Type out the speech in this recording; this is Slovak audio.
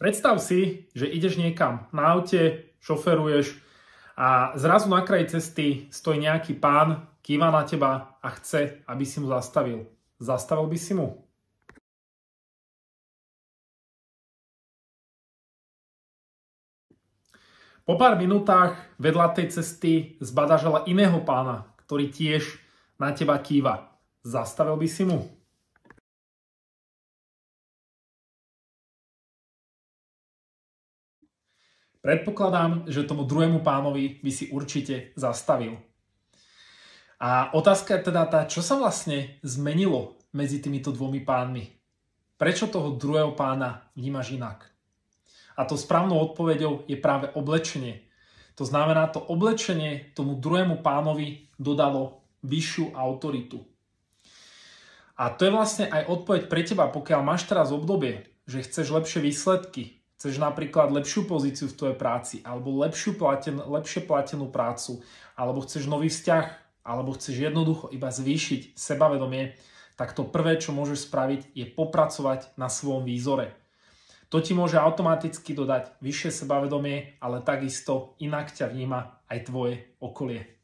Predstav si, že ideš niekam na aute, šoferuješ a zrazu na kraji cesty stojí nejaký pán, kýva na teba a chce, aby si mu zastavil. Zastavil by si mu? Po pár minútach vedľa tej cesty zbadáš ale iného pána, ktorý tiež na teba kýva. Zastavil by si mu? Predpokladám, že tomu druhému pánovi by si určite zastavil. A otázka je teda tá, čo sa vlastne zmenilo medzi týmito dvomi pánmi? Prečo toho druhého pána vnímaš inak? A to správnou odpoveďou je práve oblečenie. To znamená, to oblečenie tomu druhému pánovi dodalo vyššiu autoritu. A to je vlastne aj odpoveď pre teba, pokiaľ máš teraz obdobie, že chceš lepšie výsledky, chceš napríklad lepšiu pozíciu v tvojej práci, alebo lepšie platenú prácu, alebo chceš nový vzťah, alebo chceš jednoducho iba zvýšiť sebavedomie, tak to prvé, čo môžeš spraviť, je popracovať na svojom výzore. To ti môže automaticky dodať vyššie sebavedomie, ale takisto inak ťa vníma aj tvoje okolie.